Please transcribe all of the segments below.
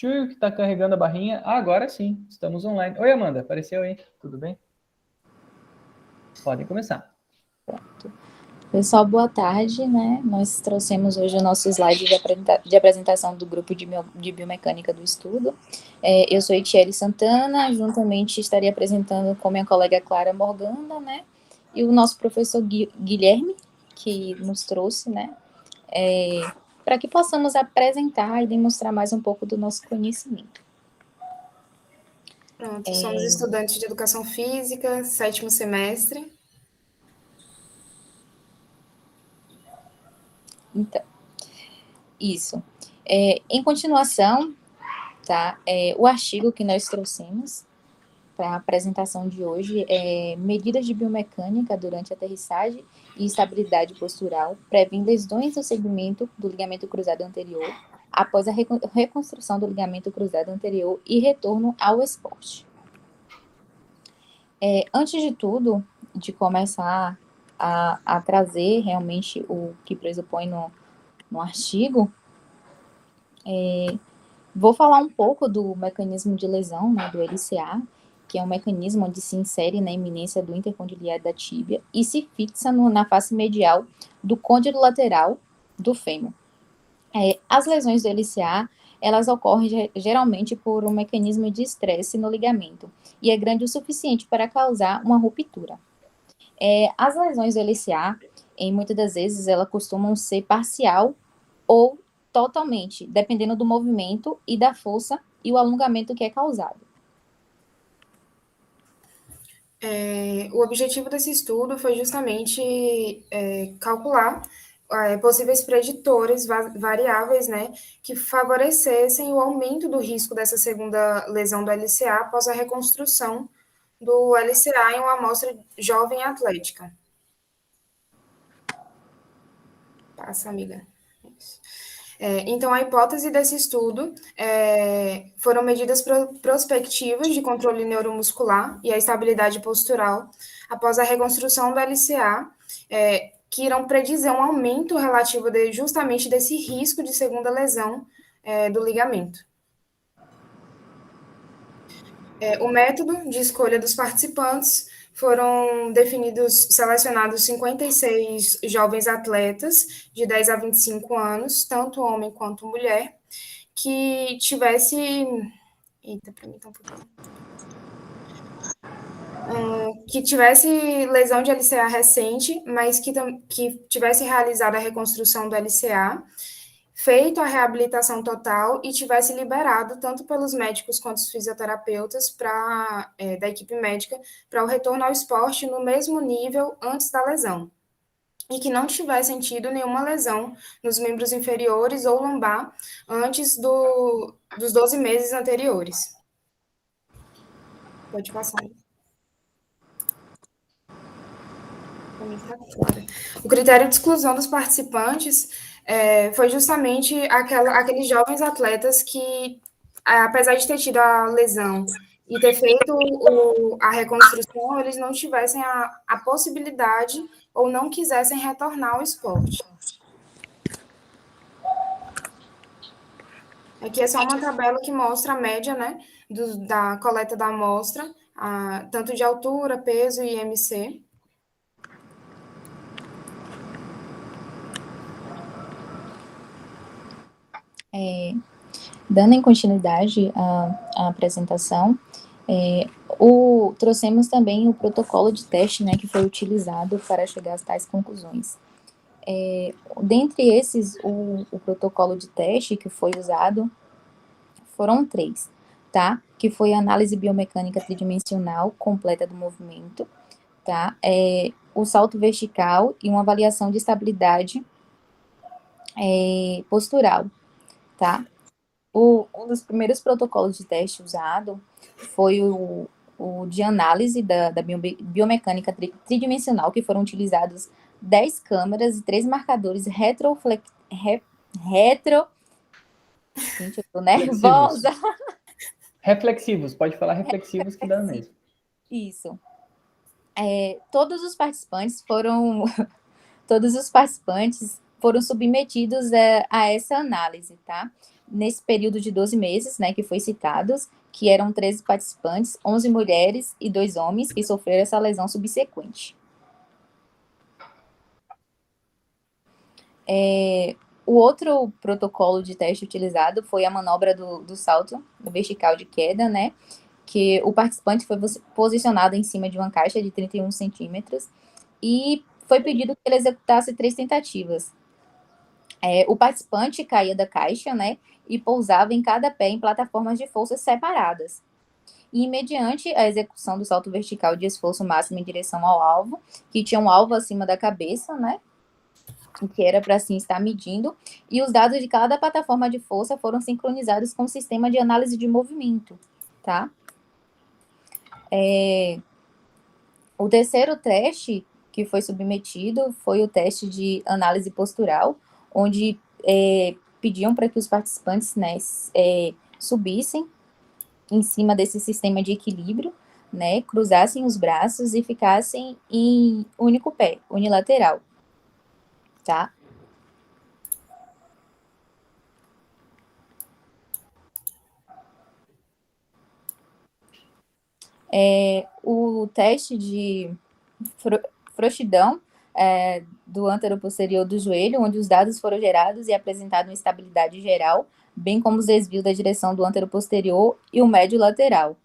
Tio, que está carregando a barrinha. Agora sim, estamos online. Oi, Amanda, apareceu aí? Tudo bem? Podem começar. Pronto. Pessoal, boa tarde, né? Nós trouxemos hoje o nosso slide de apresentação do grupo de biomecânica do estudo. Eu sou Etiele Santana, juntamente estaria apresentando com minha colega Clara Morgana, né? E o nosso professor Guilherme, que nos trouxe, né? Para que possamos apresentar e demonstrar mais um pouco do nosso conhecimento. Pronto, somos estudantes de Educação Física, 7º semestre. Então, isso. Em continuação, tá? O artigo que nós trouxemos para a apresentação de hoje é medidas de biomecânica durante aterrissagem e estabilidade postural prevêem lesões no segmento do ligamento cruzado anterior após a reconstrução do ligamento cruzado anterior e retorno ao esporte. Antes de tudo, de começar a trazer realmente o que pressupõe no artigo, vou falar um pouco do mecanismo de lesão, né, do LCA, que é um mecanismo onde se insere na eminência do intercondiliar da tíbia e se fixa na face medial do côndilo lateral do fêmur. As lesões do LCA, elas ocorrem geralmente por um mecanismo de estresse no ligamento e é grande o suficiente para causar uma ruptura. As lesões do LCA, muitas das vezes, elas costumam ser parcial ou totalmente, dependendo do movimento e da força e o alongamento que é causado. O objetivo desse estudo foi justamente calcular possíveis preditores variáveis, né, que favorecessem o aumento do risco dessa segunda lesão do LCA após a reconstrução do LCA em uma amostra jovem atlética. Passa, amiga. Então, a hipótese desse estudo foram medidas prospectivas de controle neuromuscular e a estabilidade postural após a reconstrução do LCA, que irão predizer um aumento relativo justamente desse risco de segunda lesão do ligamento. O método de escolha dos participantes foram selecionados 56 jovens atletas de 10 a 25 anos, tanto homem quanto mulher, que tivesse. Eita, para mim tá um pouquinho. Que tivesse lesão de LCA recente, mas que tivesse realizado a reconstrução do LCA, feito a reabilitação total e tivesse liberado, tanto pelos médicos quanto os fisioterapeutas da equipe médica, para o retorno ao esporte no mesmo nível antes da lesão. E que não tivessem tido nenhuma lesão nos membros inferiores ou lombar antes dos 12 meses anteriores. Pode passar. O critério de exclusão dos participantes foi justamente aqueles jovens atletas que, apesar de ter tido a lesão e ter feito a reconstrução, eles não tivessem a possibilidade ou não quisessem retornar ao esporte. Aqui é só uma tabela que mostra a média, né, da coleta da amostra, tanto de altura, peso e IMC. Dando em continuidade à apresentação, trouxemos também o protocolo de teste, né, que foi utilizado para chegar a tais conclusões. Dentre esses, o protocolo de teste que foi usado foram 3, tá? Que foi a análise biomecânica tridimensional completa do movimento, tá? O salto vertical e uma avaliação de estabilidade postural, tá? Um dos primeiros protocolos de teste usado foi o de análise da biomecânica tridimensional, que foram utilizados 10 câmeras e 3 marcadores Gente, eu tô nervosa. Reflexivos, pode falar reflexivos que dá mesmo. Isso. Todos os participantes foram submetidos a essa análise, tá? nesse período de 12 meses, né, que foi citados, que eram 13 participantes, 11 mulheres e 2 homens que sofreram essa lesão subsequente. O outro protocolo de teste utilizado foi a manobra do salto vertical de queda, né, que o participante foi posicionado em cima de uma caixa de 31 centímetros e foi pedido que ele executasse 3 tentativas. O participante caía da caixa, né, e pousava em cada pé em plataformas de forças separadas. E, mediante a execução do salto vertical de esforço máximo em direção ao alvo, que tinha um alvo acima da cabeça, né, que era para assim estar medindo, e os dados de cada plataforma de força foram sincronizados com o sistema de análise de movimento, tá? O terceiro teste que foi submetido foi o teste de análise postural, onde pediam para que os participantes, né, subissem em cima desse sistema de equilíbrio, né, cruzassem os braços e ficassem em único pé, unilateral, tá? O teste de frouxidão do antero-posterior do joelho, onde os dados foram gerados e apresentaram estabilidade geral, bem como os desvios da direção do antero-posterior e o médio lateral.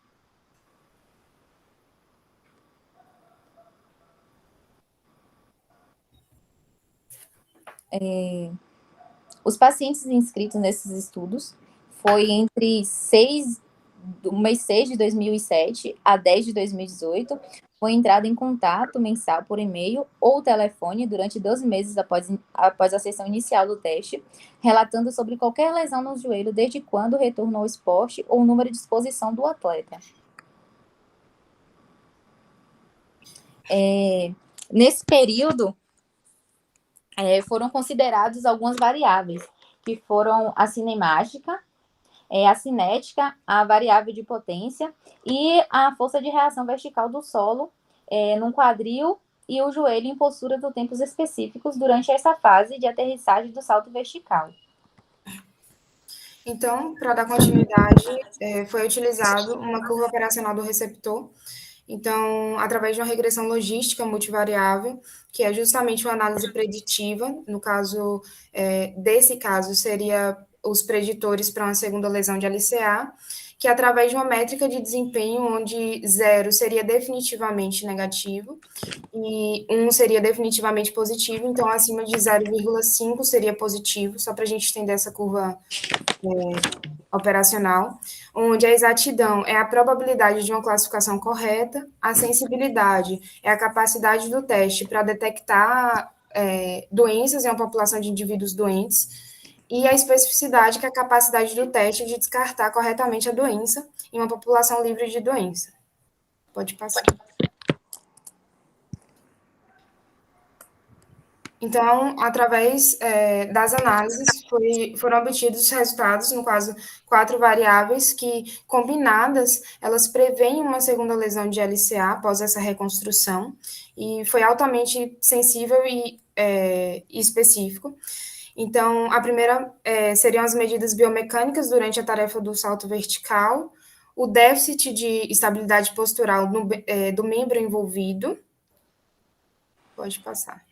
Os pacientes inscritos nesses estudos foi entre do mês 6 de 2007 a 10 de 2018, foi entrada em contato mensal por e-mail ou telefone durante 12 meses após a sessão inicial do teste, relatando sobre qualquer lesão no joelho desde quando retornou ao esporte ou o número de exposição do atleta. Nesse período, foram considerados algumas variáveis, que foram a cinemática, a cinética, a variável de potência e a força de reação vertical do solo no quadril e o joelho em postura por tempos específicos durante essa fase de aterrissagem do salto vertical. Então, para dar continuidade, foi utilizado uma curva operacional do receptor. Então, através de uma regressão logística multivariável, que é justamente uma análise preditiva, no caso, desse caso, seria os preditores para uma segunda lesão de LCA, que através de uma métrica de desempenho, onde 0 seria definitivamente negativo e 1 seria definitivamente positivo, então acima de 0,5 seria positivo, só para a gente entender essa curva operacional, onde a exatidão é a probabilidade de uma classificação correta, a sensibilidade é a capacidade do teste para detectar doenças em uma população de indivíduos doentes, e a especificidade, que é a capacidade do teste de descartar corretamente a doença em uma população livre de doença. Pode passar. Então, através das análises, foram obtidos os resultados, no caso, 4 variáveis que, combinadas, elas preveem uma segunda lesão de LCA após essa reconstrução, e foi altamente sensível e específico. Então, a primeira seriam as medidas biomecânicas durante a tarefa do salto vertical, o déficit de estabilidade postural do membro envolvido. Pode passar.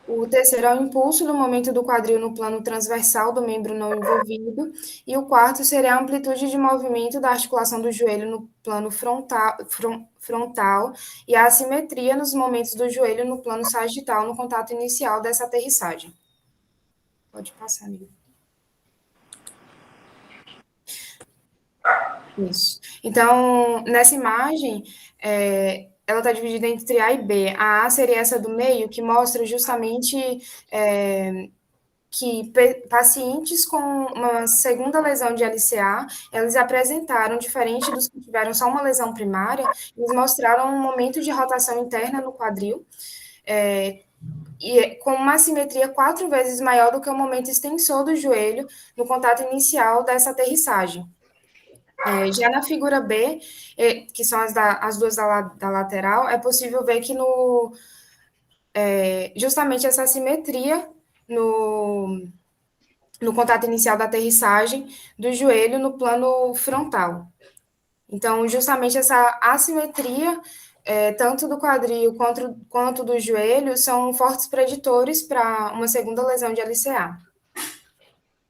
O terceiro é o impulso do momento do quadril no plano transversal do membro não envolvido. E o quarto seria a amplitude de movimento da articulação do joelho no plano frontal e a assimetria nos momentos do joelho no plano sagital no contato inicial dessa aterrissagem. Pode passar, amigo. Isso. Então, nessa imagem, ela está dividida entre A e B. A seria essa do meio, que mostra justamente que pacientes com uma segunda lesão de LCA, eles apresentaram, diferente dos que tiveram só uma lesão primária, eles mostraram um momento de rotação interna no quadril, e com uma assimetria 4 vezes maior do que o momento extensor do joelho no contato inicial dessa aterrissagem. Já na figura B, que são as duas da lateral, é possível ver que justamente essa assimetria no contato inicial da aterrissagem do joelho no plano frontal. Então, justamente essa assimetria, tanto do quadril quanto do joelho, são fortes preditores para uma segunda lesão de LCA.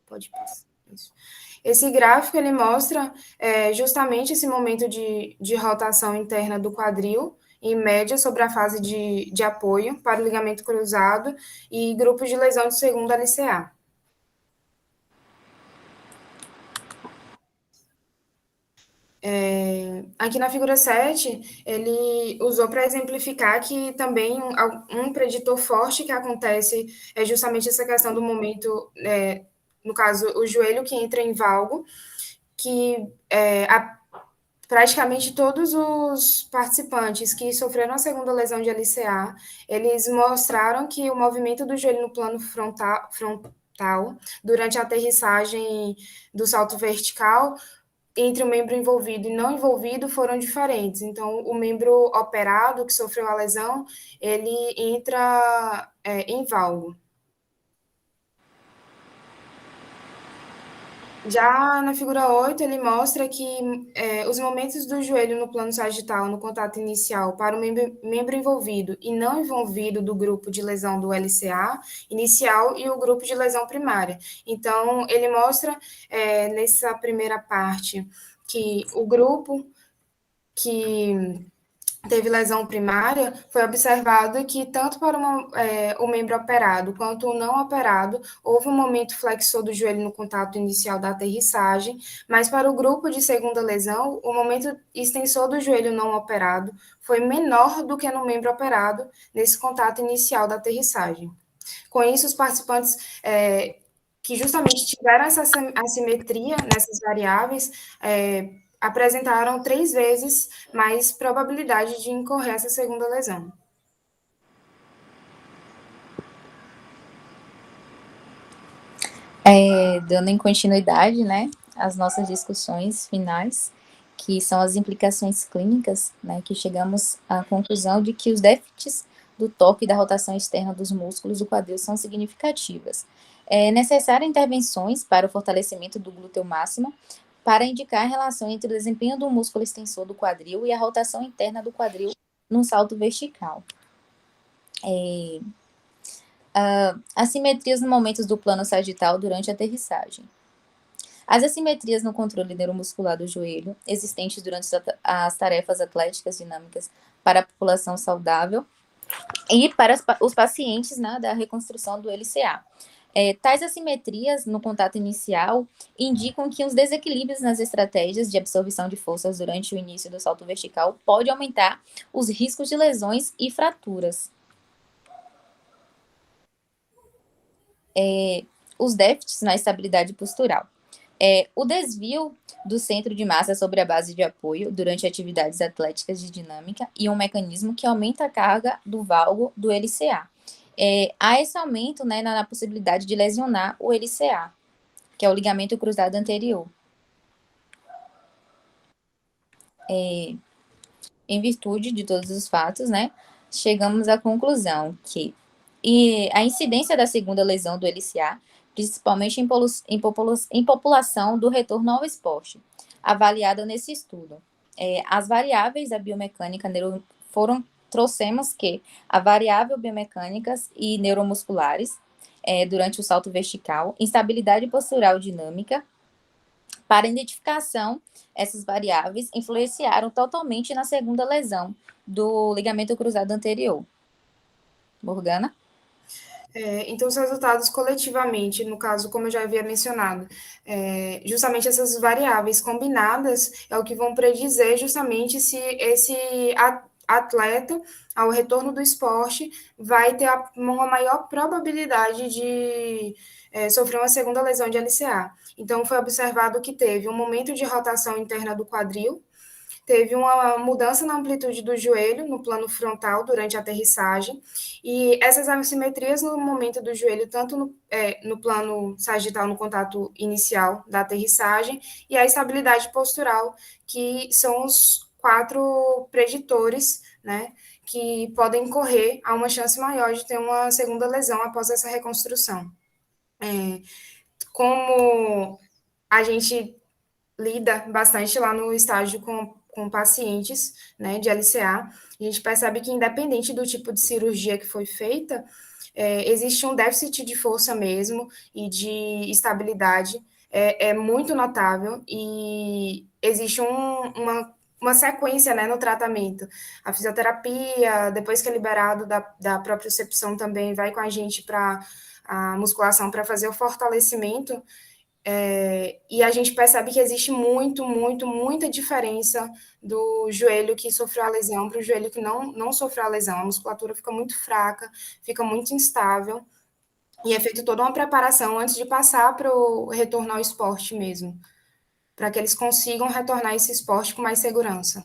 Pode passar. Isso. Esse gráfico ele mostra justamente esse momento de rotação interna do quadril, em média, sobre a fase de apoio para o ligamento cruzado e grupos de lesão de segunda LCA. Aqui na figura 7, ele usou para exemplificar que também um preditor forte que acontece é justamente essa questão do momento, no caso, o joelho que entra em valgo, que praticamente todos os participantes que sofreram a segunda lesão de LCA, eles mostraram que o movimento do joelho no plano frontal durante a aterrissagem do salto vertical entre o membro envolvido e não envolvido foram diferentes. Então, o membro operado que sofreu a lesão, ele entra em valgo. Já na figura 8, ele mostra que os momentos do joelho no plano sagital, no contato inicial, para o membro envolvido e não envolvido do grupo de lesão do LCA inicial e o grupo de lesão primária. Então, ele mostra nessa primeira parte que o grupo que teve lesão primária, foi observado que tanto para o membro operado quanto o não operado, houve um momento flexor do joelho no contato inicial da aterrissagem, mas para o grupo de segunda lesão, o momento extensor do joelho não operado foi menor do que no membro operado nesse contato inicial da aterrissagem. Com isso, os participantes que justamente tiveram essa assimetria nessas variáveis, apresentaram 3 vezes mais probabilidade de incorrer essa segunda lesão. Dando em continuidade, né, às nossas discussões finais, que são as implicações clínicas, né, que chegamos à conclusão de que os déficits do torque e da rotação externa dos músculos do quadril são significativas. É necessário intervenções para o fortalecimento do glúteo máximo, para indicar a relação entre o desempenho do músculo extensor do quadril e a rotação interna do quadril num salto vertical. Assimetrias no momentos do plano sagital durante a aterrissagem. As assimetrias no controle neuromuscular do joelho, existentes durante as tarefas atléticas dinâmicas para a população saudável e para os pacientes, né, da reconstrução do LCA. Tais assimetrias no contato inicial indicam que os desequilíbrios nas estratégias de absorção de forças durante o início do salto vertical pode aumentar os riscos de lesões e fraturas. Os déficits na estabilidade postural. O desvio do centro de massa sobre a base de apoio durante atividades atléticas de dinâmica e um mecanismo que aumenta a carga do valgo do LCA. Há esse aumento, né, na possibilidade de lesionar o LCA, que é o ligamento cruzado anterior. Em virtude de todos os fatos, né, chegamos à conclusão que a incidência da segunda lesão do LCA, principalmente em população do retorno ao esporte, avaliada nesse estudo. As variáveis da biomecânica trouxemos que a variável biomecânicas e neuromusculares durante o salto vertical, instabilidade postural dinâmica, para identificação, essas variáveis influenciaram totalmente na segunda lesão do ligamento cruzado anterior. Morgana? Então, os resultados coletivamente, no caso, como eu já havia mencionado, justamente essas variáveis combinadas é o que vão predizer justamente se esse atleta, ao retorno do esporte, vai ter uma maior probabilidade de sofrer uma segunda lesão de LCA. Então, foi observado que teve um momento de rotação interna do quadril, teve uma mudança na amplitude do joelho no plano frontal durante a aterrissagem, e essas assimetrias no momento do joelho, tanto no plano sagital, no contato inicial da aterrissagem, e a estabilidade postural, que são os 4 preditores, né, que podem correr a uma chance maior de ter uma segunda lesão após essa reconstrução. como a gente lida bastante lá no estágio com pacientes, né, de LCA, a gente percebe que, independente do tipo de cirurgia que foi feita, existe um déficit de força mesmo e de estabilidade, é muito notável, e existe uma sequência, né, no tratamento. A fisioterapia, depois que é liberado da propriocepção, também vai com a gente para a musculação para fazer o fortalecimento, e a gente percebe que existe muita diferença do joelho que sofreu a lesão para o joelho que não sofreu a lesão. A musculatura fica muito fraca, fica muito instável, e é feita toda uma preparação antes de passar para o retorno ao esporte mesmo, para que eles consigam retornar esse esporte com mais segurança.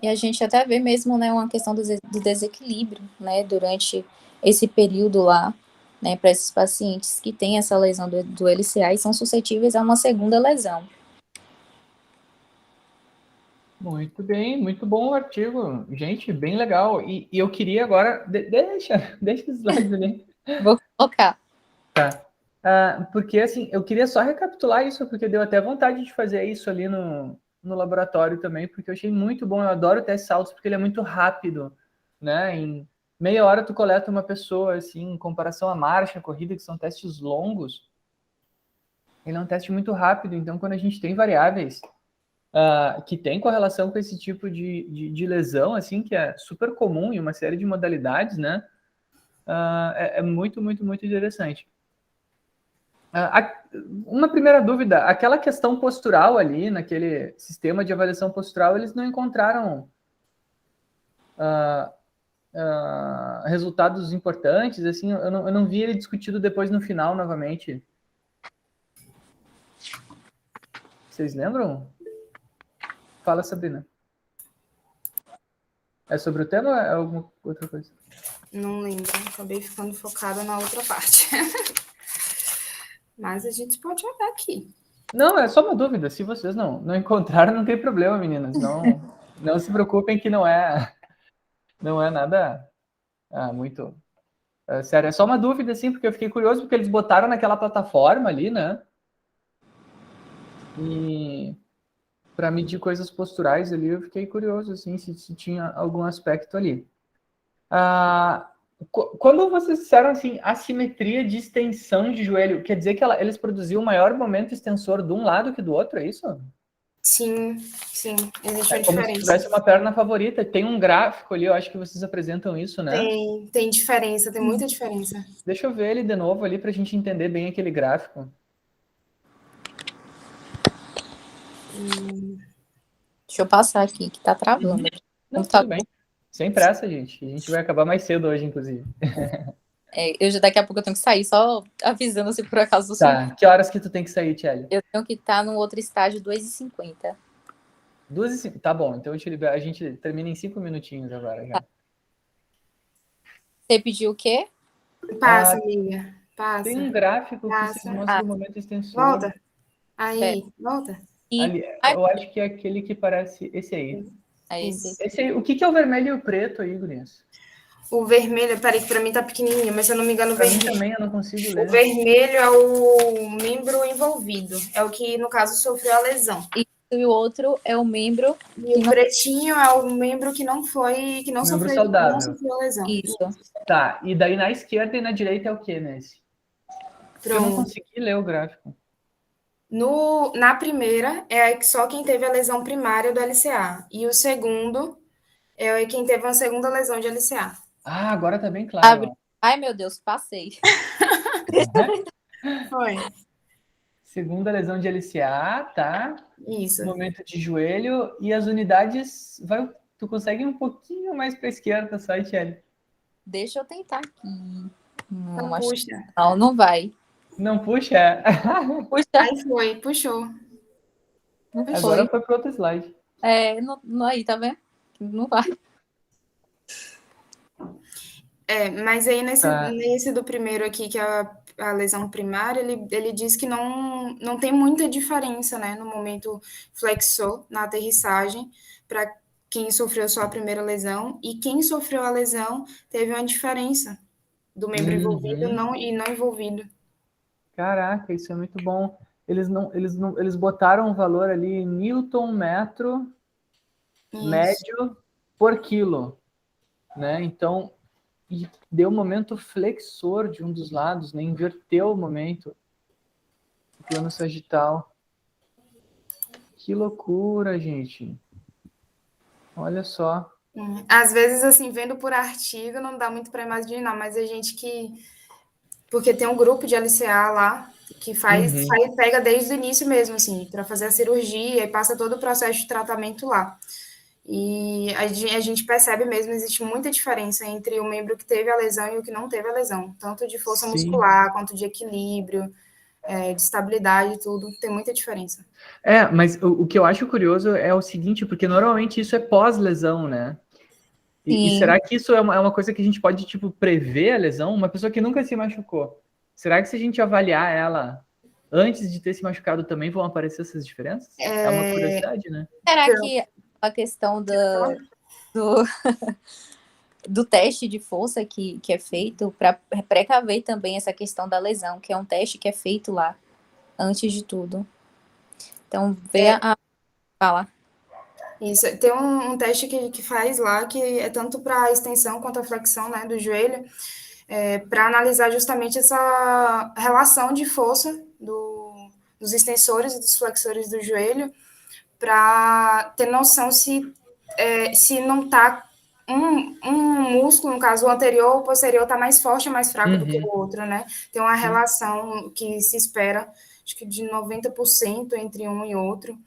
E a gente até vê mesmo, né, uma questão do desequilíbrio, né, durante esse período lá, né, para esses pacientes que têm essa lesão do LCA e são suscetíveis a uma segunda lesão. Muito bem, muito bom o artigo. Gente, bem legal. E eu queria agora... deixa os slides ali. Vou colocar. Porque, assim, eu queria só recapitular isso, porque deu até vontade de fazer isso ali no laboratório também, porque eu achei muito bom. Eu adoro o teste saltos, porque ele é muito rápido, né? Em meia hora tu coleta uma pessoa, assim, em comparação à marcha, à corrida, que são testes longos. Ele é um teste muito rápido, então quando a gente tem variáveis que tem correlação com esse tipo de lesão, assim, que é super comum em uma série de modalidades, né? É muito interessante. Uma primeira dúvida, aquela questão postural ali, naquele sistema de avaliação postural, eles não encontraram resultados importantes, assim, eu não vi ele discutido depois no final, novamente. Vocês lembram? Fala, Sabrina. É sobre o tema ou é alguma outra coisa? Não lembro, acabei ficando focada na outra parte. Mas a gente pode olhar aqui. Não, é só uma dúvida. Se vocês não encontraram, não tem problema, meninas. Não se preocupem que não é nada muito sério. É só uma dúvida, assim, porque eu fiquei curioso, porque eles botaram naquela plataforma ali, né? E para medir coisas posturais ali, eu fiquei curioso, assim, se tinha algum aspecto ali. Quando vocês disseram, assim, assimetria de extensão de joelho, quer dizer que eles produziam maior momento extensor de um lado que do outro, é isso? Sim, existe uma Como se diferença. tivesse uma perna favorita. Tem um gráfico ali, eu acho que vocês apresentam isso, né? Tem diferença, tem muita diferença. Deixa eu ver ele de novo ali para a gente entender bem aquele gráfico. Deixa eu passar aqui, que tá travando. Não, tudo bem. Sem pressa, gente. A gente vai acabar mais cedo hoje, inclusive. Daqui a pouco eu tenho que sair, só avisando se por acaso você... Tá, que horas que tu tem que sair, Tchelle? Eu tenho que estar no outro estágio, 2h50. 2h50. Tá bom, então a gente termina em 5 minutinhos agora já. Você pediu o quê? Passa, amiga. Passa. Tem um gráfico que se mostra o momento extensor. Volta. Aí, volta. Ali, eu acho que é aquele que parece esse aí. É esse. Esse aí. O que é o vermelho e o preto aí, gurias? O vermelho, peraí, que pra mim tá pequenininho, mas se eu não me engano, o vermelho. Pra mim também, eu não consigo ler. O vermelho é o membro envolvido. É o que, no caso, sofreu a lesão. E o outro é o membro... E o pretinho é o membro que não sofreu a lesão. Isso. Tá, e daí na esquerda e na direita é o que nesse? Eu não consegui ler o gráfico. Na primeira, é só quem teve a lesão primária do LCA. E o segundo é quem teve uma segunda lesão de LCA. Agora tá bem claro. Ai, meu Deus, passei. Foi. Segunda lesão de LCA, tá? Isso. Momento de joelho. E as unidades, tu consegue ir um pouquinho mais para a esquerda, só, Tchelle? Deixa eu tentar aqui. Não puxa. Não vai. Não puxa? Puxa. Aí foi, puxou. Agora foi para outro slide. Aí, tá vendo? Não vai. Mas aí nesse do primeiro aqui, que é a lesão primária, ele diz que não tem muita diferença, né, no momento flexor, na aterrissagem, para quem sofreu só a primeira lesão, e quem sofreu a lesão teve uma diferença do membro envolvido e não envolvido. Caraca, isso é muito bom. Eles botaram um valor ali, Newton metro Isso. médio por quilo, né? Então, e deu o momento flexor de um dos lados, né? Inverteu o momento do plano sagital. Que loucura, gente. Olha só. Às vezes, assim, vendo por artigo, não dá muito para imaginar, mas a gente que. Porque tem um grupo de LCA lá que Uhum. pega desde o início mesmo, assim, para fazer a cirurgia e passa todo o processo de tratamento lá. E a gente percebe mesmo, existe muita diferença entre o membro que teve a lesão e o que não teve a lesão, tanto de força Sim. muscular, quanto de equilíbrio, de estabilidade, tudo, tem muita diferença. Mas o que eu acho curioso é o seguinte, porque normalmente isso é pós-lesão, né? E Sim. será que isso é uma coisa que a gente pode, tipo, prever a lesão? Uma pessoa que nunca se machucou. Será que se a gente avaliar ela antes de ter se machucado também vão aparecer essas diferenças? É uma curiosidade, né? Será que a questão do, do teste de força que é feito para precaver também essa questão da lesão, que é um teste que é feito lá antes de tudo. Então, fala. Isso, tem um teste que faz lá, que é tanto para a extensão quanto a flexão, né, do joelho, para analisar justamente essa relação de força dos extensores e dos flexores do joelho, para ter noção se não está um músculo, no caso o anterior ou o posterior, está mais forte ou mais fraco do que Uhum. o outro, né? Tem uma Sim. relação que se espera, acho que de 90% entre um e outro.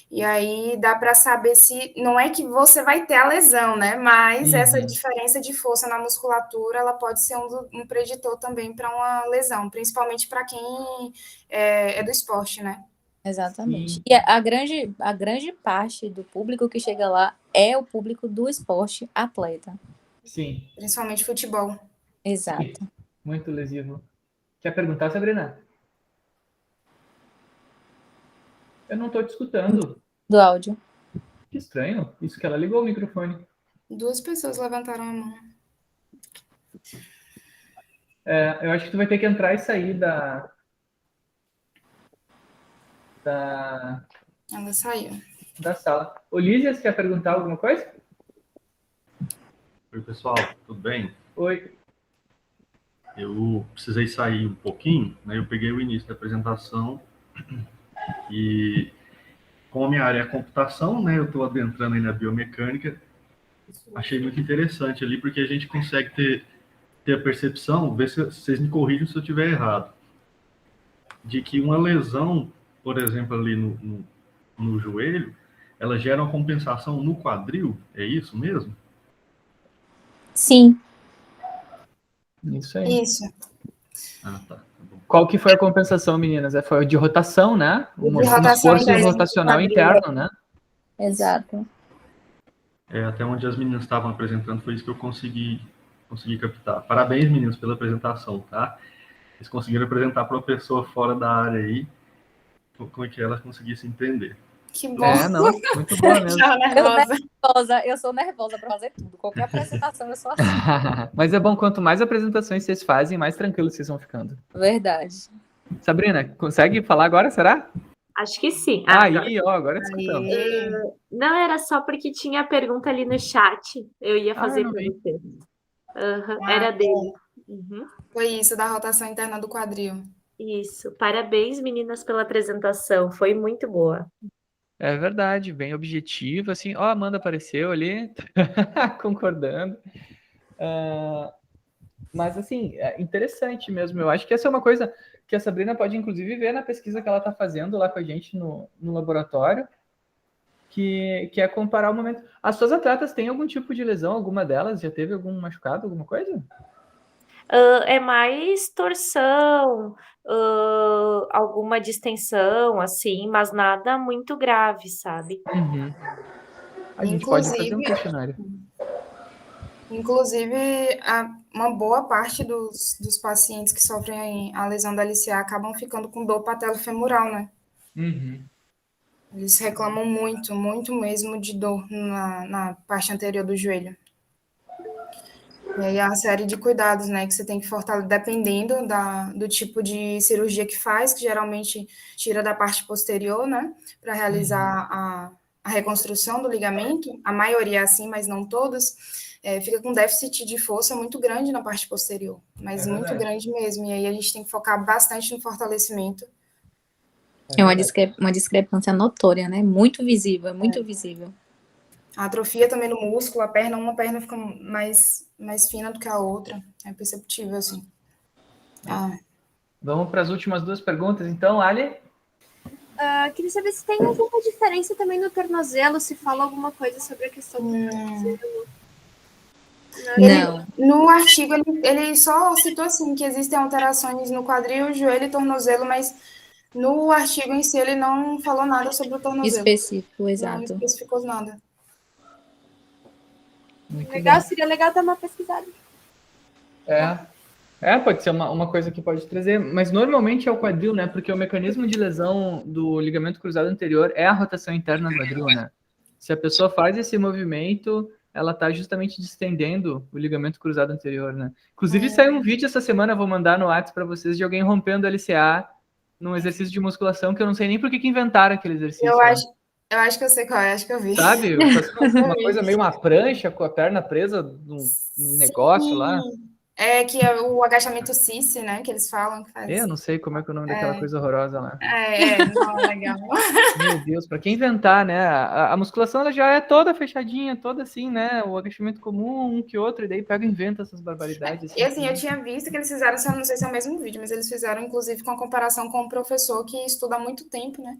E aí dá para saber se não é que você vai ter a lesão, né? Mas essa Uhum. diferença de força na musculatura, ela pode ser um preditor também para uma lesão, principalmente para quem é do esporte, né? Exatamente. Sim. E a grande parte do público que chega lá é o público do esporte atleta. Sim. Principalmente futebol. Exato. Sim. Muito lesivo. Quer perguntar, Sabrina? Eu não estou te escutando. Do áudio. Que estranho. Isso que ela ligou o microfone. 2 pessoas levantaram a mão. Eu acho que tu vai ter que entrar e sair da... Ela saiu. da sala. Olísias, quer perguntar alguma coisa? Oi, pessoal, tudo bem? Oi. Eu precisei sair um pouquinho, né? Eu peguei o início da apresentação e, como a minha área é computação, né? Eu estou adentrando aí na biomecânica. Achei muito interessante ali, porque a gente consegue ter a percepção, ver se vocês me corrijam se eu estiver errado, de que uma lesão, por exemplo, ali no joelho, ela gera uma compensação no quadril, é isso mesmo? Sim. Isso aí. Isso. Ah, tá bom. Qual que foi a compensação, meninas? Foi de rotação, né? Um De rotação esforço interna do rotacional quadril. interno, né? Exato. Até onde as meninas estavam apresentando foi isso que eu consegui captar. Parabéns, meninos, pela apresentação, tá? Eles conseguiram apresentar para uma pessoa fora da área aí, como é que ela conseguisse entender. Que bom. Não, muito boa mesmo. Eu sou nervosa para fazer tudo. Qualquer apresentação eu sou assim. Mas é bom, quanto mais apresentações vocês fazem, mais tranquilos vocês vão ficando. Verdade. Sabrina, consegue falar agora, será? Acho que sim. Agora te escutamos. Não, era só porque tinha a pergunta ali no chat. Eu ia fazer não para vi. você. Era dele. Uhum. Foi isso, da rotação interna do quadril. Isso. Parabéns, meninas, pela apresentação. Foi muito boa. É verdade, bem objetivo, assim. Ó, a Amanda apareceu ali, concordando. Mas, assim, é interessante mesmo. Eu acho que essa é uma coisa que a Sabrina pode, inclusive, ver na pesquisa que ela está fazendo lá com a gente no laboratório, que é comparar o momento. As suas atletas têm algum tipo de lesão? Alguma delas já teve algum machucado, alguma coisa? É mais torção, alguma distensão, assim, mas nada muito grave, sabe? Uhum. A gente pode fazer um questionário. Inclusive, uma boa parte dos pacientes que sofrem a lesão da LCA acabam ficando com dor patelofemoral, né? Uhum. Eles reclamam muito, muito mesmo de dor na parte anterior do joelho. E aí é uma série de cuidados, né, que você tem que fortalecer, dependendo do tipo de cirurgia que faz, que geralmente tira da parte posterior, né, para realizar a reconstrução do ligamento. A maioria é assim, mas não todas. Fica com déficit de força muito grande na parte posterior, mas muito grande mesmo. E aí a gente tem que focar bastante no fortalecimento. É uma discrepância notória, né? Muito visível, muito visível. A atrofia também no músculo, uma perna fica mais fina do que a outra. É perceptível, assim. Vamos para as últimas 2 perguntas, então, Ali? Queria saber se tem alguma diferença também no tornozelo, se fala alguma coisa sobre a questão do tornozelo. Não. No artigo, ele só citou assim que existem alterações no quadril, joelho e tornozelo, mas no artigo em si ele não falou nada sobre o tornozelo. Específico, exato. Não especificou nada. Seria legal dar uma pesquisada. Pode ser uma coisa que pode trazer, mas normalmente é o quadril, né? Porque o mecanismo de lesão do ligamento cruzado anterior é a rotação interna do quadril, né? Se a pessoa faz esse movimento, ela está justamente distendendo o ligamento cruzado anterior, né? Inclusive, saiu um vídeo essa semana, vou mandar no WhatsApp para vocês, de alguém rompendo o LCA num exercício de musculação, que eu não sei nem por que inventaram aquele exercício. Eu acho que eu sei qual é, acho que eu vi. Sabe? Uma coisa meio uma prancha com a perna presa num negócio lá. Que é o agachamento cici, né? Que eles falam que faz. Eu não sei como é que é o nome daquela coisa horrorosa lá. Não, legal. Meu Deus, para quem inventar, né? A musculação ela já é toda fechadinha, toda assim, né? O agachamento comum, um que outro, e daí pega e inventa essas barbaridades. E assim, eu tinha visto que eles fizeram, não sei se é o mesmo vídeo, mas eles fizeram, inclusive, com a comparação com um professor que estuda há muito tempo, né?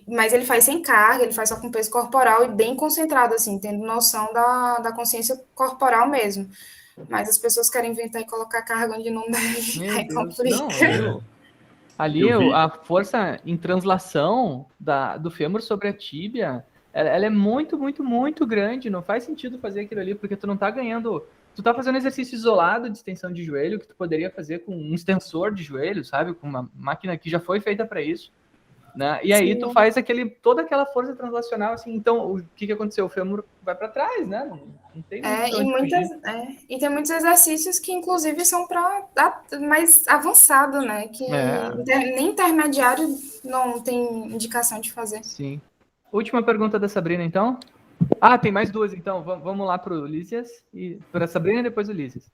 Mas ele faz sem carga, ele faz só com peso corporal e bem concentrado, assim, tendo noção da consciência corporal mesmo. Mas as pessoas querem inventar e colocar carga onde não deve, aí complica. Ali a força em translação do fêmur sobre a tíbia, ela é muito, muito, muito grande. Não faz sentido fazer aquilo ali, porque tu não tá ganhando... Tu tá fazendo exercício isolado de extensão de joelho, que tu poderia fazer com um extensor de joelho, sabe? Com uma máquina que já foi feita para isso. Né? E aí tu faz toda aquela força translacional, assim, então o que aconteceu? O fêmur vai para trás, né? Não tem e tem muitos exercícios que, inclusive, são para mais avançado, né? Que nem intermediário não tem indicação de fazer. Sim. Última pergunta da Sabrina, então. Tem mais 2, então. Vamos lá para o Lísias. Para a Sabrina e depois o Lísias.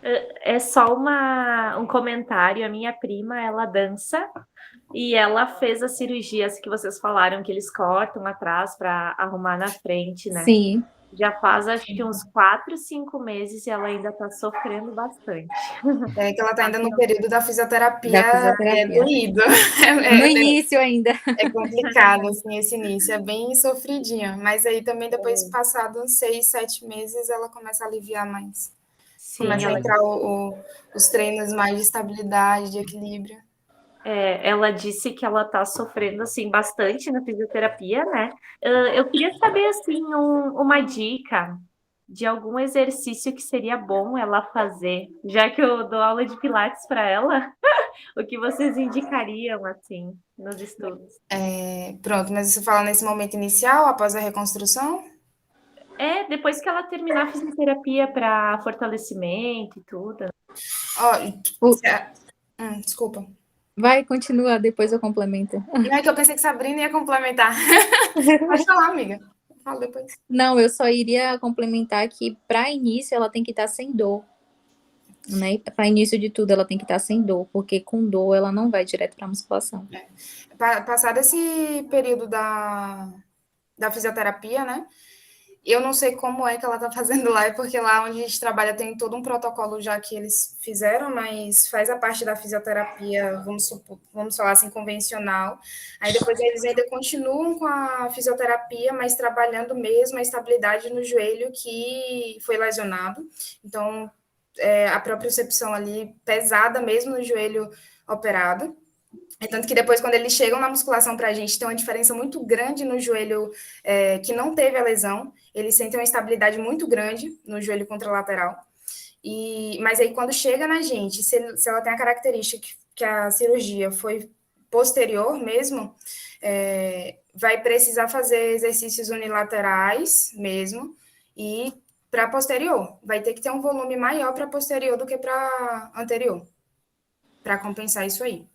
É só um comentário. A minha prima, ela dança e ela fez as cirurgias que vocês falaram, que eles cortam atrás para arrumar na frente, né? Sim. Já faz, acho que uns 4, 5 meses e ela ainda tá sofrendo bastante. Que ela tá ainda no período da fisioterapia. É doído. No início ainda. É complicado, assim, esse início. É bem sofridinho. Mas aí também, depois, passados uns 6, 7 meses, ela começa a aliviar mais. Sim, começa a entrar os treinos mais de estabilidade, de equilíbrio. Ela disse que ela tá sofrendo, assim, bastante na fisioterapia, né? Eu queria saber, assim, uma dica de algum exercício que seria bom ela fazer, já que eu dou aula de pilates para ela, o que vocês indicariam, assim, nos estudos? Pronto, mas você fala nesse momento inicial, após a reconstrução? Depois que ela terminar a fisioterapia para fortalecimento e tudo. Desculpa. Vai, continua, depois eu complemento. Não é que eu pensei que Sabrina ia complementar. Pode falar, amiga. Fala depois. Não, eu só iria complementar que para início ela tem que estar sem dor. Né? Para início de tudo ela tem que estar sem dor, porque com dor ela não vai direto para a musculação. Passado esse período da fisioterapia, né? Eu não sei como é que ela está fazendo lá, porque lá onde a gente trabalha tem todo um protocolo já que eles fizeram, mas faz a parte da fisioterapia, vamos falar assim, convencional. Aí depois eles ainda continuam com a fisioterapia, mas trabalhando mesmo a estabilidade no joelho que foi lesionado. Então, a propriocepção ali pesada mesmo no joelho operado. Tanto que depois, quando eles chegam na musculação para a gente, tem uma diferença muito grande no joelho que não teve a lesão. Eles sentem uma estabilidade muito grande no joelho contralateral. Mas aí, quando chega na gente, se ela tem a característica que a cirurgia foi posterior mesmo, vai precisar fazer exercícios unilaterais mesmo, e para posterior. Vai ter que ter um volume maior para posterior do que para anterior, para compensar isso aí.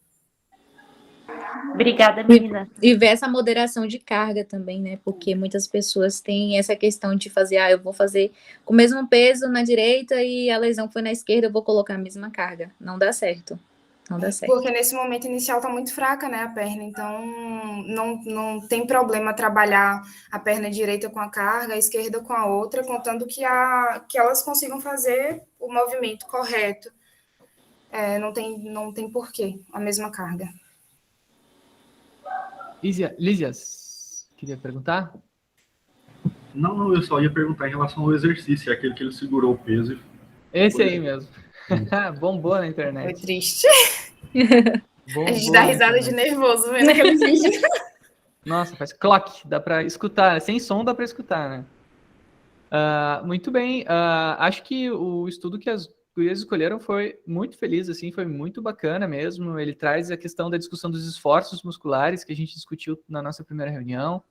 Obrigada, menina. E ver essa moderação de carga também, né? Porque muitas pessoas têm essa questão de fazer, eu vou fazer com o mesmo peso na direita e a lesão foi na esquerda, eu vou colocar a mesma carga. Não dá certo. Não dá certo. Porque nesse momento inicial tá muito fraca, né, a perna, então não tem problema trabalhar a perna direita com a carga, a esquerda com a outra, contando que elas consigam fazer o movimento correto. Não tem porquê a mesma carga. Lísias, queria perguntar? Não, eu só ia perguntar em relação ao exercício, é aquele que ele segurou o peso. Esse aí mesmo. Bombou na internet. Foi triste. Bombou a gente dá risada de nervoso vendo aquele vídeo. Nossa, faz clock, dá para escutar, sem som dá para escutar, né? Muito bem, acho que o estudo que as gurias escolheram foi muito feliz, assim, foi muito bacana mesmo. Ele traz a questão da discussão dos esforços musculares que a gente discutiu na nossa primeira reunião,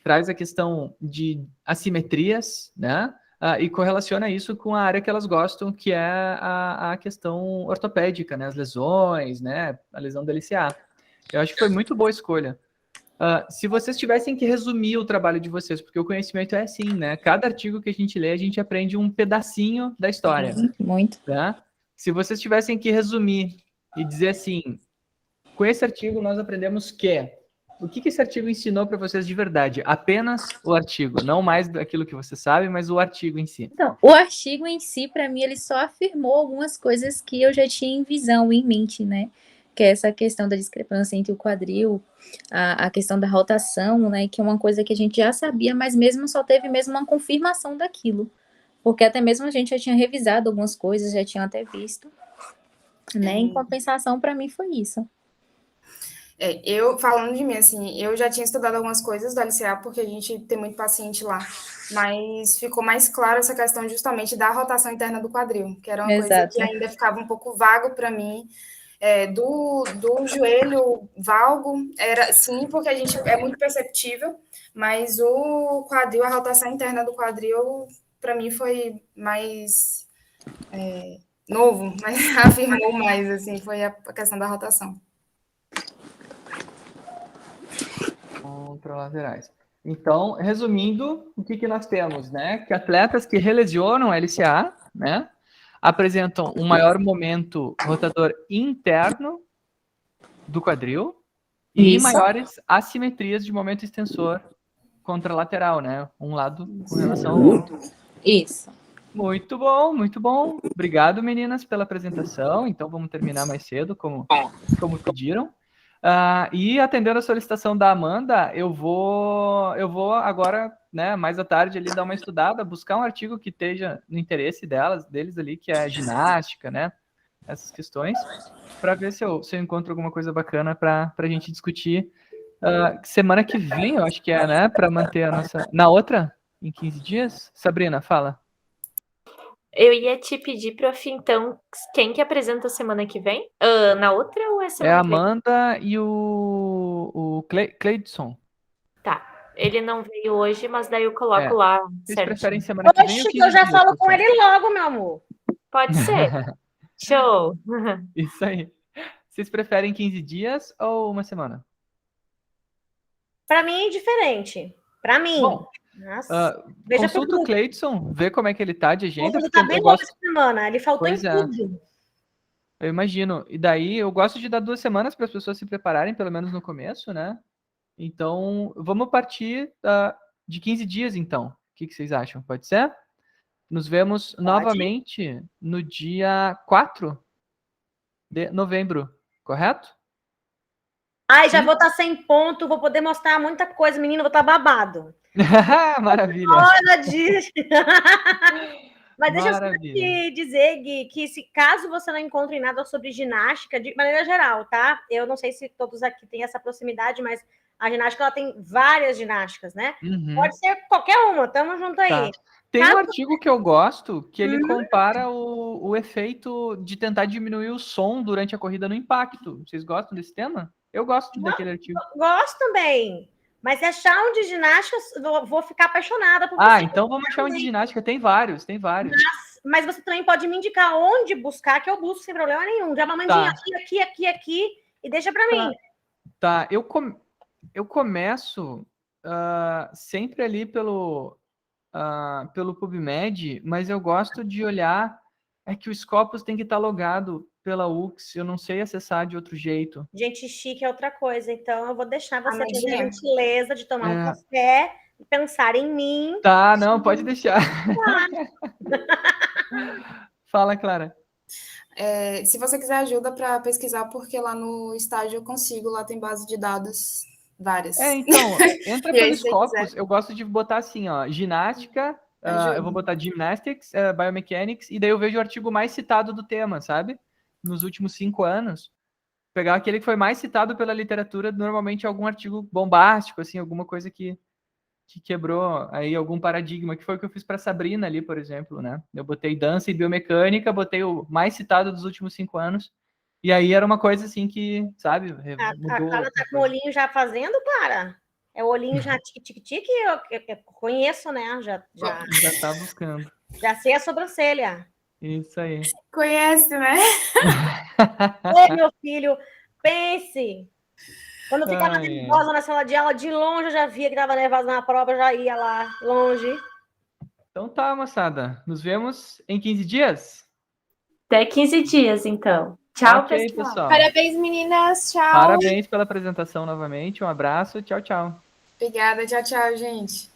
traz a questão de assimetrias, né? E correlaciona isso com a área que elas gostam, que é a questão ortopédica, né? As lesões, né? A lesão da LCA. Eu acho que foi muito boa escolha. Se vocês tivessem que resumir o trabalho de vocês, porque o conhecimento é assim, né? Cada artigo que a gente lê, a gente aprende um pedacinho da história. Muito. Tá? Se vocês tivessem que resumir e dizer assim, com esse artigo nós aprendemos que... O que esse artigo ensinou para vocês de verdade? Apenas o artigo, não mais daquilo que você sabe, mas o artigo em si. Então, o artigo em si, para mim, ele só afirmou algumas coisas que eu já tinha em visão, em mente, né? Que é essa questão da discrepância entre o quadril, a questão da rotação, né? Que é uma coisa que a gente já sabia, mas mesmo só teve mesmo uma confirmação daquilo. Porque até mesmo a gente já tinha revisado algumas coisas, já tinha até visto. Né? Em compensação, para mim, foi isso. Eu, falando de mim, assim, eu já tinha estudado algumas coisas do LCA, porque a gente tem muito paciente lá, mas ficou mais claro essa questão justamente da rotação interna do quadril, que era uma coisa que ainda ficava um pouco vago para mim. Do joelho valgo, era sim, porque a gente é muito perceptível, mas o quadril, a rotação interna do quadril, para mim foi mais novo, mas afirmou mais, assim, foi a questão da rotação. Contralaterais. Então, resumindo, o que nós temos, né? Que atletas que relesionam a LCA, né? Apresentam um maior momento rotador interno do quadril e maiores assimetrias de momento extensor contralateral, né? Um lado com relação ao outro. Isso. Muito bom, muito bom. Obrigado, meninas, pela apresentação. Então, vamos terminar mais cedo, como pediram. E atendendo a solicitação da Amanda, eu vou agora, né, mais à tarde ali dar uma estudada, buscar um artigo que esteja no interesse deles ali, que é ginástica, né, essas questões, para ver se eu encontro alguma coisa bacana para a gente discutir semana que vem, eu acho que é, né, para manter a nossa... Na outra, em 15 dias? Sabrina, fala. Eu ia te pedir, prof, então, quem que apresenta semana que vem? Na outra ou é semana É a que vem? Amanda e o Cleidson. Tá. Ele não veio hoje, mas daí eu coloco lá Vocês certinho. preferem semana que vem ou 15 eu já dias, falo com pessoal? ele logo, meu amor. Pode ser. Show. Isso aí. Vocês preferem 15 dias ou uma semana? Para mim é indiferente. Para mim. Bom, Nossa. consulta o Cleidson, vê como é que ele tá de agenda. Ele tá bem louco essa semana. Ele faltou Pois em tudo. Eu imagino. E daí eu gosto de dar 2 semanas para as pessoas se prepararem, pelo menos no começo, né? Então, vamos partir de 15 dias, então. O que vocês acham? Pode ser? Nos vemos novamente no dia 4 de novembro, correto? Ai, já vou estar sem ponto, vou poder mostrar muita coisa, menino, vou estar babado. Maravilha. Olha disso. Mas deixa eu só Maravilha. te dizer, Gui, que se caso você não encontre nada sobre ginástica, de maneira geral, tá? Eu não sei se todos aqui têm essa proximidade, mas a ginástica ela tem várias ginásticas, né? Uhum. Pode ser qualquer uma, tamo junto aí. Tá. Tem um artigo que eu gosto, que ele compara o efeito de tentar diminuir o som durante a corrida no impacto. Vocês gostam desse tema? Eu gosto daquele artigo. Gosto também. Mas se achar um de ginástica, vou ficar apaixonada por Ah, você. então vamos achar um de ginástica. Tem vários. Mas você também pode me indicar onde buscar, que eu busco sem problema nenhum. Já Mandinha, aqui, e deixa para mim. Tá, eu começo sempre ali pelo PubMed, mas eu gosto de olhar, é que o Scopus tem que estar logado pela UX, eu não sei acessar de outro jeito. Gente chique é outra coisa, então eu vou deixar você ter a Mandinha. gentileza de tomar um café e pensar em mim. Tá, não, pode deixar. Fala, Clara. Se você quiser ajuda para pesquisar, porque lá no estágio eu consigo, lá tem base de dados várias. Então, entra E aí, pelo se você Scopus, eu gosto de botar assim, ó, ginástica, eu vou botar gymnastics, biomechanics, e daí eu vejo o artigo mais citado do tema, sabe? Nos últimos 5 anos. Pegar aquele que foi mais citado pela literatura, normalmente algum artigo bombástico, assim, alguma coisa que quebrou aí algum paradigma, que foi o que eu fiz para Sabrina ali, por exemplo, né? Eu botei dança e biomecânica, botei o mais citado dos últimos 5 anos, e aí era uma coisa assim que, sabe, mudou. A Clara tá com o olhinho já fazendo, Clara? É o olhinho já tique-tique-tique? Eu conheço, né? Já tá buscando. Já sei a sobrancelha. Isso aí. conhece, né? Ô, meu filho, pense. Quando eu ficava nervosa na sala de aula, de longe eu já via que estava nervosa na prova, eu já ia lá, longe. Então tá, moçada. Nos vemos em 15 dias? Até 15 dias, então. Tchau, Ok, pessoal. Parabéns, meninas. Tchau. Parabéns pela apresentação novamente. Um abraço. Tchau, tchau. Obrigada. Tchau, tchau, gente.